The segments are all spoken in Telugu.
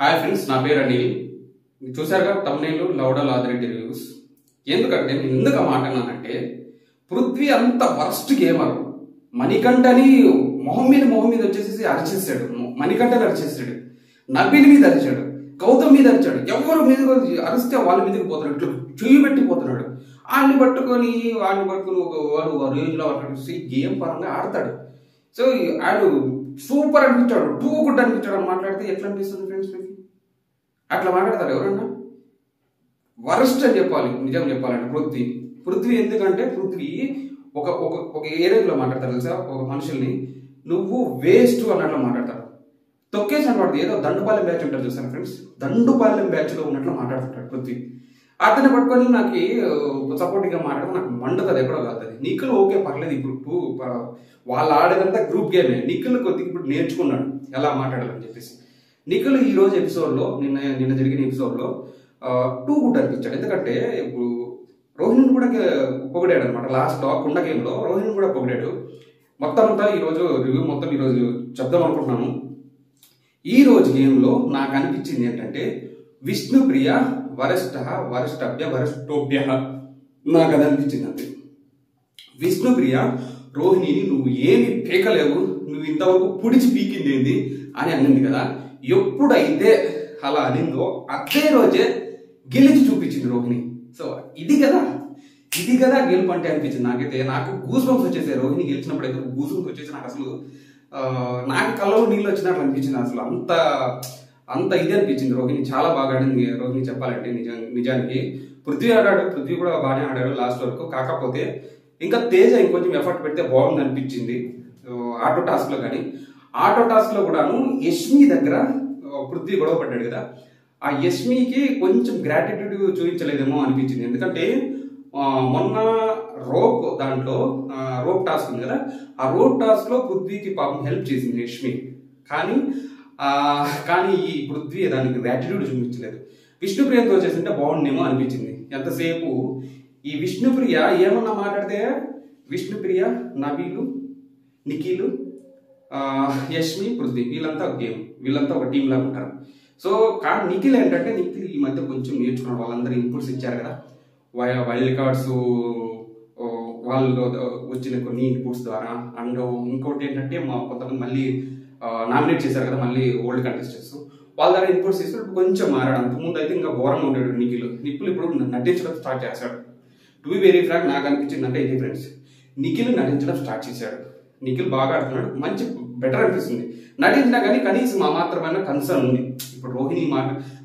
హాయ్ ఫ్రెండ్స్, నా పేరు అనిల్. మీరు చూసారుగా తమ్నేలు లౌడా లాదిరెడ్డి రివ్యూస్. ఎందుకంటే నేను ఎందుకు ఆ మాట అన్నానంటే, పృథ్వీ అంత వర్స్ట్ గేమర్. మణికంఠని మొహం మీద వచ్చేసి అరిచేసాడు. మణికంఠని అరిచేసాడు, నబిల్ మీద అరిచాడు, గౌతమ్ మీద అరిచాడు. ఎవరు మీద అరిస్తే వాళ్ళ మీదకి పోతున్నాడు, ఇట్లా చెయ్యి పెట్టిపోతున్నాడు. వాడిని పట్టుకొని వాడు రేంజ్ లో గేమ్ పరంగా ఆడతాడు. సో ఆడు సూపర్ అనిపించాడు, టూ గుడ్ అనిపించాడు అని మాట్లాడితే ఎట్లా అనిపిస్తుంది ఫ్రెండ్స్ మీకు? అట్లా మాట్లాడతారు ఎవరన్నా? వరస్ట్ అని చెప్పాలి, నిజం చెప్పాలంటే పృథ్వీ ఎందుకంటే పృథ్వీ ఒక ఏరియాలో మాట్లాడతారు తెలుసా, ఒక మనుషుల్ని నువ్వు వేస్ట్ అన్నట్లు మాట్లాడతాడు. తొక్కేసిన వాడు ఏదో దండుపాలెం బ్యాచ్ ఉంటారు చూసాను ఫ్రెండ్స్, దండుపాలెం బ్యాచ్ లో ఉన్నట్లు మాట్లాడుతుంటాడు పృథ్వీ. అతన్ని పట్టుకొని నాకు సపోర్టివ్గా మాట్లాడితే నాకు మండుతుంది, ఎక్కడో కాదు. నిఖిల్ ఓకే పర్లేదు, ఇప్పుడు వాళ్ళు ఆడేదంతా గ్రూప్ గేమే. నిఖిల్ కొద్దిగా ఇప్పుడు నేర్చుకున్నాడు ఎలా మాట్లాడాలని చెప్పేసి. నిఖిల్ ఈ రోజు ఎపిసోడ్లో నిన్న జరిగిన ఎపిసోడ్లో టూ గుడ్ అనిపించాడు. ఎందుకంటే ఇప్పుడు రోహిణిని కూడా పొగిడాడు అనమాట. లాస్ట్ కుండ గేమ్లో రోహిణిని కూడా పొగిడాడు. మొత్తం అంతా ఈరోజు రివ్యూ మొత్తం ఈరోజు చెప్దాం అనుకుంటున్నాను. ఈ రోజు గేమ్లో నాకు అనిపించింది ఏంటంటే, విష్ణుప్రియ వరస్టోభ్య నాకు అది అనిపించింది. అంతే. విష్ణుప్రియ రోహిణిని నువ్వు ఏమి పీకలేవు, నువ్వు ఇంతవరకు పుడిచి పీకింది ఏంది అని అనింది కదా. ఎప్పుడైతే అలా అనిందో అదే రోజే గెలిచి చూపించింది రోహిణి. సో ఇది కదా గెలుపు అంటే అనిపించింది నాకైతే. నాకు గూస్ బంప్స్ వచ్చేసాయి రోహిణి గెలిచినప్పుడు. అయితే గూస్ బంప్స్ వచ్చేసి నాకు అసలు నాకు కళ్ళలో నీళ్ళు వచ్చినట్లు అనిపించింది. అసలు అంత ఇది అనిపించింది. రోహిణి చాలా బాగా ఆడింది. రోహిణి చెప్పాలంటే నిజానికి పృథ్వీ ఆడాడు, పృథ్వీ కూడా బాగానే ఆడాడు లాస్ట్ వరకు. కాకపోతే ఇంకా తేజ ఇంకొంచెం ఎఫర్ట్ పెడితే బాగుంది అనిపించింది ఆటో టాస్క్ లో. కానీ ఆటో టాస్క్ లో కూడాను యష్మి దగ్గర పృథ్వీ గొడవ పడ్డాడు కదా, ఆ యష్మికి కొంచెం గ్రాటిట్యూడ్ చూపించలేదేమో అనిపించింది. ఎందుకంటే మొన్న రోప్ టాస్క్ ఉంది కదా, ఆ రోప్ టాస్క్ లో పృథ్వీకి పాపం హెల్ప్ చేసింది యష్మి. కానీ ఈ పృథ్వీ దానికి గ్రాటిట్యూడ్ చూపించలేదు. విష్ణుప్రియతో చేసింటే బాగుండేమో అనిపించింది. ఎంతసేపు ఈ విష్ణుప్రియ ఏమన్నా మాట్లాడితే విష్ణుప్రియ, నబీలు, నిఖిల్, యష్మి, పృథ్వీ వీళ్ళంతా ఒక గేమ్, వీళ్ళంతా ఒక టీమ్ లాగా ఉంటారు. సో కానీ నిఖిల్ ఏంటంటే, నిఖిల్ ఈ మధ్య కొంచెం నేర్చుకున్నాడు. వాళ్ళందరూ ఇన్పుట్స్ ఇచ్చారు కదా, వైల్డ్ కార్డ్స్ వాళ్ళు వచ్చిన కొన్ని ఇన్పుట్స్ ద్వారా. అండ్ ఇంకోటి ఏంటంటే కొంతమంది మళ్ళీ నామినేట్ చేశారు కదా, మళ్ళీ ఓల్డ్ కంటెస్టెంట్స్, వాళ్ళ ద్వారా ఇన్పుట్స్ తీసుకుని కొంచెం మారాడు. అంతకుముందు అయితే ఇంకా ఘోరంగా ఉండేడు నిఖిల్. ఇప్పుడు నటించడం స్టార్ట్ చేశాడు. టు బి వెరీ ఫ్రాంక్ నాకు అనిపించింది అంటే ఇది ఫ్రెండ్స్, నిఖిల్ నటించడం స్టార్ట్ చేశాడు. నిఖిల్ బాగా ఆడుతున్నాడు, మంచి బెటర్ అనిపిస్తుంది. నటించినా కానీ కనీసం ఆ మాత్రమైన కన్సర్న్ ఉంది. ఇప్పుడు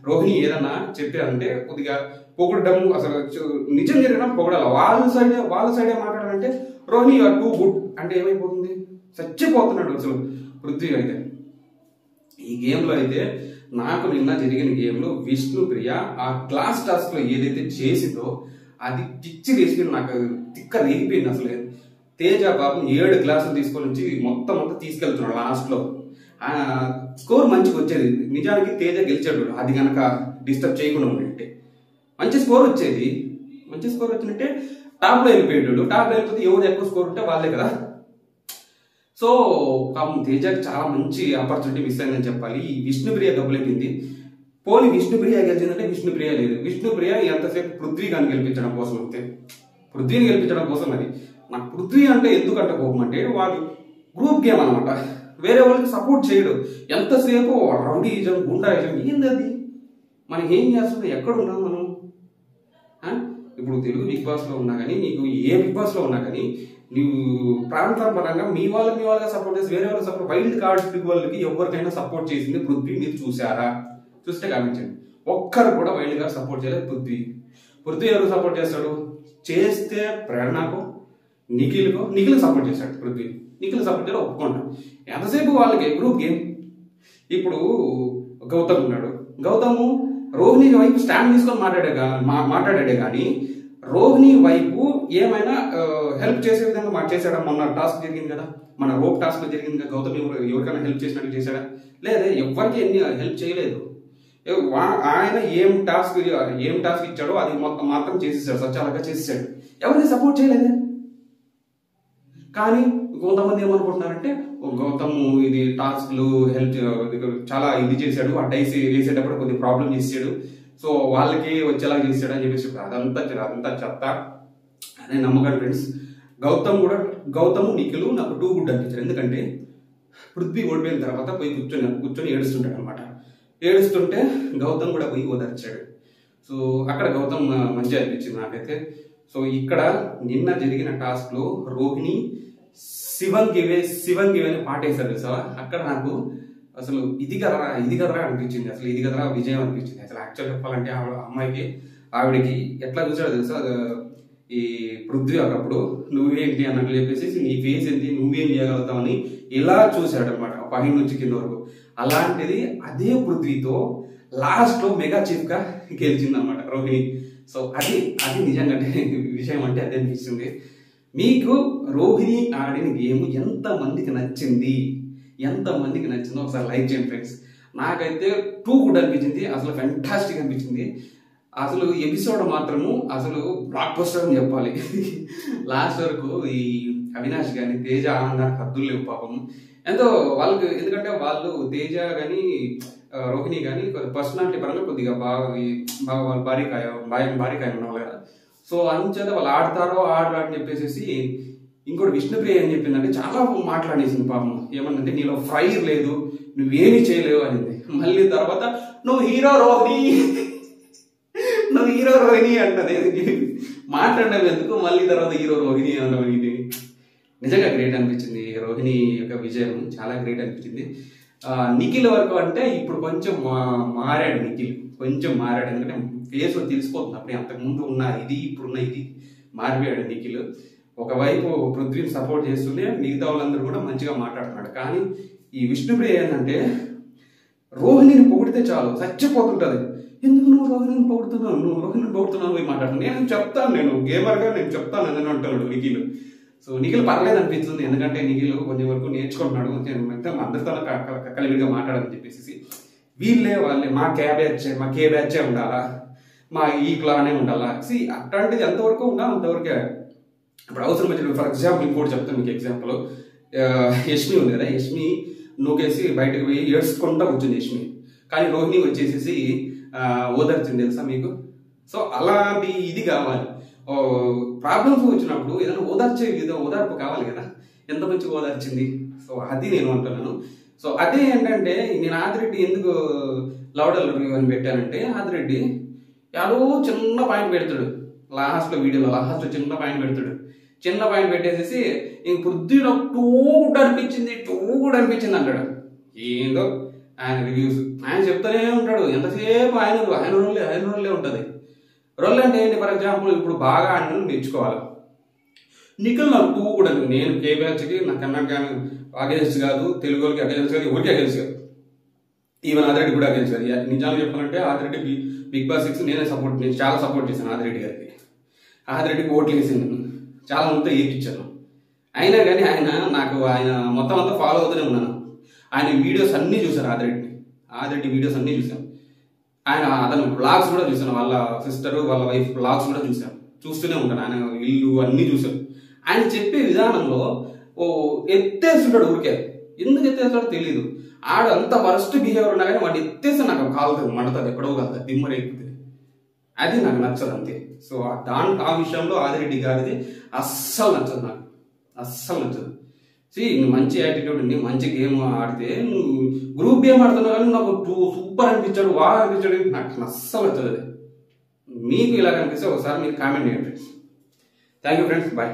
రోహిణి ఏదన్నా చెప్పారంటే కొద్దిగా పొగడడం, అసలు నిజం జరిగినా పొగడాలి. వాళ్ళ సైడే మాట్లాడాలంటే రోహిణి యూఆర్ టూ గుడ్ అంటే ఏమైపోతుంది, చచ్చిపోతున్నాడు అసలు పృథ్వీ అయితే. ఈ గేమ్లో అయితే నాకు నిన్న జరిగిన గేమ్లో విష్ణుప్రియ ఆ క్లాస్ టాస్క్ లో ఏదైతే చేసిందో అది పిచ్చి రేసిపోయింది. నాకు తిక్క రేగిపోయింది అసలు. తేజ పాపం 7 గ్లాసులు తీసుకొని వచ్చి మొత్తం తీసుకెళ్తున్నాడు లాస్ట్ లో. స్కోర్ మంచిగా వచ్చేది. నిజానికి తేజ గెలిచాడు, అది కనుక డిస్టర్బ్ చేయకుండా ఉండే మంచి స్కోర్ వచ్చేది. మంచి స్కోర్ వచ్చినట్టే టాప్ లో వెళ్ళిపోయాడు. టాప్ లో వెళ్ళిపోతే ఎవరు ఎక్కువ స్కోర్ ఉంటే వాళ్ళే కదా. సో పాపం తేజకి చాలా మంచి ఆపర్చునిటీ మిస్ అయిందని చెప్పాలి. ఈ విష్ణుప్రియ గబ్బులైపోయింది. పోనీ విష్ణుప్రియ గెలిచిందంటే విష్ణుప్రియ లేదు. విష్ణుప్రియ ఎంతసేపు పృథ్వీని గెలిపించడం కోసం వస్తే, పృథ్వీని గెలిపించడం కోసం. అది నాకు పృథ్వీ అంటే ఎందుకంటే కోపం అంటే, వాడు గ్రూప్ గేమ్ అనమాట, వేరే వాళ్ళకి సపోర్ట్ చేయడు. ఎంతసేపు రౌడీజం, గుండాయిజం ఏంది అది? మనకి ఏం చేస్తుంది? ఎక్కడ ఉన్నాం మనం? ఇప్పుడు తెలుగు బిగ్ బాస్ లో ఉన్నా కానీ, నీకు ఏ బిగ్ బాస్ లో ఉన్నా కానీ, నువ్వు ప్రాంతం పరంగా మీ వాళ్ళగా సపోర్ట్ చేసి వేరే వాళ్ళకి సపోర్ట్, వైల్డ్ కార్డ్ వాళ్ళకి ఎవరికైనా సపోర్ట్ చేసింది పృథ్వీ మీరు చూసారా? చూస్తే గమనించండి, ఒక్కరు కూడా వైల్డ్ కార్డ్ సపోర్ట్ చేయలేదు పృథ్వీ ఎవరు సపోర్ట్ చేస్తాడు? చేస్తే ప్రేరణకు, నిఖిల్ సపోర్ట్ చేశాడు పృథ్వీ. నిఖిల్ సపోర్ట్ చేయడం ఒప్పుకుంటాడు. ఎంతసేపు వాళ్ళకి గ్రూప్ గేమ్. ఇప్పుడు గౌతమ్ ఉన్నాడు, గౌతము రోహిణి వైపు స్టాండ్ తీసుకొని మాట్లాడాడే కానీ రోహిణి వైపు ఏమైనా హెల్ప్ చేసే విధంగా చేశాడా? మొన్న టాస్క్ జరిగింది కదా, మన రోప్ టాస్క్ లో జరిగింది కదా, గౌతమ్ ఎవరికైనా హెల్ప్ చేసినట్టు చేశాడా? లేదే, ఎవరికి ఎన్ని హెల్ప్ చేయలేదు. ఆయన ఏం టాస్క్ ఇచ్చాడో అది మాత్రం చేసేసాడు, సచ్చాలగా చేసేసాడు. ఎవరిని సపోర్ట్ చేయలేదే. కానీ కొంతమంది ఏమనుకుంటున్నారంటే గౌతమ్ ఇది టాస్క్లు హెల్త్ చాలా ఇది చేశాడు, ఆ డైస్ వేసేటప్పుడు కొద్దిగా ప్రాబ్లం చేసాడు, సో వాళ్ళకి వచ్చేలా చేశాడు అని చెప్పేసి అదంతా చెత్త అని నమ్మకండి ఫ్రెండ్స్. గౌతమ్ నిఖిల్ నాకు టూ గుడ్ అనిపించారు. ఎందుకంటే పృథ్వీ ఓడిపోయిన తర్వాత పోయి కూర్చొని ఏడుస్తుంటాడు అనమాట. ఏడుస్తుంటే గౌతమ్ కూడా పోయి ఓదార్చాడు. సో అక్కడ గౌతమ్ మంచిగా అనిపించింది నాకైతే. సో ఇక్కడ నిన్న జరిగిన టాస్క్ లో రోహిణి శివంగివే అని పాట వేశారు తెలుసా, అక్కడ నాకు అసలు ఇది కదరా అనిపించింది. అసలు ఇది కదరా విజయం అనిపించింది. అసలు యాక్చువల్ చెప్పాలంటే ఆవిడకి ఎట్లా చూసాడో తెలుసా, ఈ పృథ్వీ ఒకప్పుడు నువ్వేంటి అన్నట్లు చెప్పేసి నీ ఫేస్ ఏంటి, నువ్వేం చేయగలుగుతావని ఇలా చూశాడు అనమాట పై నుంచి కింద వరకు. అలాంటిది అదే పృథ్వీతో లాస్ట్ లో మెగా చీఫ్ గా గెలిచింది అనమాట రోహిణి. సో అది నిజంగా విషయం అంటే అదే అనిపిస్తుంది. మీకు రోహిణి ఆడిన గేమ్ ఎంతమందికి నచ్చిందో ఒకసారి లైక్ చేయండి ఫ్రెండ్స్. నాకైతే టూ గుడ్ అనిపించింది, అసలు ఫెంటాస్టిక్ అనిపించింది. అసలు ఎపిసోడ్ మాత్రము అసలు బ్లాక్ బస్టర్ అని చెప్పాలి. లాస్ట్ వరకు ఈ అవినాష్ కానీ తేజ ఆనందానికి హద్దులు లేవు పాపం. ఎంతో వాళ్ళకి, ఎందుకంటే వాళ్ళు తేజ కానీ రోహిణి కానీ పర్సనాలిటీ పరంగా కొద్దిగా బాగా వాళ్ళ భారీకాయ ఉన్నవాళ్ళు కదా. సో అందుచేత వాళ్ళు ఆడతారో ఆడరా అని చెప్పేసి ఇంకోటి విష్ణుప్రియ ఏం చెప్పిందంటే చాలా మాట్లాడేసింది పాపం. ఏమన్నంటే నీలో ఫైర్ లేదు, నువ్వేమీ చేయలేవు అనింది. మళ్ళీ తర్వాత నువ్వు హీరో రోహిణి అంటది. మాట్లాడడం ఎందుకు, మళ్ళీ తర్వాత హీరో రోహిణి అనడం ఇది నిజంగా గ్రేట్ అనిపించింది. రోహిణి యొక్క విజయం చాలా గ్రేట్ అనిపించింది. నిఖిల్ వరకు అంటే ఇప్పుడు కొంచెం మారాడు నిఖిల్, ఎందుకంటే ఫేస్ లో తెలిసిపోతుంది. అప్పుడే అంతకుముందు ఉన్న ఇది ఇప్పుడున్న ఇది మారిపోయాడు నిఖిల్. ఒకవైపు పృథ్వీని సపోర్ట్ చేస్తుంటే మిగతా వాళ్ళందరూ కూడా మంచిగా మాట్లాడుతున్నాడు. కానీ ఈ విష్ణుప్రియ ఏంటంటే రోహిణిని పొగిడితే చాలు చచ్చిపోతుంటది. ఎందుకు నువ్వు రోహిణిని పొగుడుతున్నావు పోయి మాట్లాడుతున్నాను, నేను గేమర్గా నేను చెప్తాను అని అంటున్నాడు నిఖిల్. సో నిఖిల్ పర్లేదు అనిపిస్తుంది, ఎందుకంటే నిఖిల్ కొంచెం వరకు నేర్చుకుంటున్నాడు, అందరితో కలివిడిగా మాట్లాడని చెప్పేసి. వాళ్ళే మా కే బ్యాచే ఉండాలా, మా ఈ క్లానే ఉండాలా. అట్లాంటిది ఎంతవరకు ఉండాలి అంతవరకే. ఇప్పుడు అవసరం వచ్చిన ఫర్ ఎగ్జాంపుల్ ఇంకోటి చెప్తాను మీకు ఎగ్జాంపుల్. యష్మి ఉంది కదా, యష్మి నూకేసి బయటకు పోయి ఏడ్చుకుంటా వచ్చింది యష్మి. కానీ రోహిణి వచ్చేసేసి ఓదార్చింది తెలుసా మీకు. సో అలాంటి ఇది కావాలి. ప్రాబ్లమ్స్ వచ్చినప్పుడు ఏదైనా ఓదార్పు కావాలి కదా, ఎంత మంచిగా ఓదార్చింది. సో అది నేను అంటున్నాను. సో అదే ఏంటంటే నేను ఆదిరెడ్డి ఎందుకు లౌడల్ రివ్యూ అని పెట్టానంటే, ఆదిరెడ్డి యాడో చిన్న పాయింట్ పెడతాడు వీడియోలో లాస్ట్లో చిన్న పాయింట్ పెట్టేసేసి ఇంక పృథ్వీలో టూ అనిపించింది అంటాడు. ఏందో ఆయన రివ్యూస్ ఆయన చెప్తానే ఉంటాడు ఎంతసేపు. ఆయన రోల్లే ఉంటుంది. రోల్ అంటే ఏంటి, ఫర్ ఎగ్జాంపుల్ ఇప్పుడు బాగా ఆయన నేర్చుకోవాలి. నిఖిల్ నాకు టూ కూడా, నేను కే బ్యాచ్కి నా కన్నడ అగేన్స్ కాదు, తెలుగు వాళ్ళకి అగేన్స్ కాదు, ఎవరికి అగేన్స్ కాదు, ఈవెన్ ఆదిరెడ్డి కూడా అగేన్స్ కాదు. నిజాలు చెప్పాలంటే ఆదిరెడ్డి బిగ్ బాస్ 6 నేను చాలా సపోర్ట్ చేశాను ఆదిరెడ్డి గారికి. ఆదిరెడ్డికి ఓట్లు వేసింది, చాలా మందితో ఏపించాను. అయినా కానీ ఆయన మొత్తం అంతా ఫాలో అవుతూనే ఉన్నాను. ఆయన వీడియోస్ అన్నీ చూశాను, ఆదిరెడ్డి వీడియోస్ అన్నీ చూశాను. అతను బ్లాగ్స్ కూడా చూశాను, వాళ్ళ సిస్టర్ వాళ్ళ వైఫ్ బ్లాగ్స్ కూడా చూస్తూనే ఉంటాను. ఆయన ఇల్లు అన్నీ చూశాను. ఆయన చెప్పే విధానంలో ఎత్తేస్తుంటాడు ఊరికే. ఎందుకు ఎత్తేస్తాడో తెలియదు. అంత వరస్ట్ బిహేవియర్ ఉన్నా కానీ వాడిని ఎత్తేస్తే నాకు కాలుతుంది, మండుతుంది, ఎక్కడో కలుతుంది, దిమ్మర్ అయిపోతుంది. అది నాకు నచ్చదు అంతే. సో ఆ విషయంలో ఆదిరెడ్డి గారిది అస్సలు నచ్చదు. నువ్వు మంచి యాటిట్యూడ్ ఉంది, మంచి గేమ్ ఆడితే నువ్వు గ్రూప్ గేమ్ ఆడుతున్నావు కానీ నాకు సూపర్ అనిపించాడు, నాకు అస్సలు నచ్చదు. మీకు ఇలా కనిపిస్తే ఒకసారి మీరు కామెంట్ చేయండి friends. Thank you friends, bye.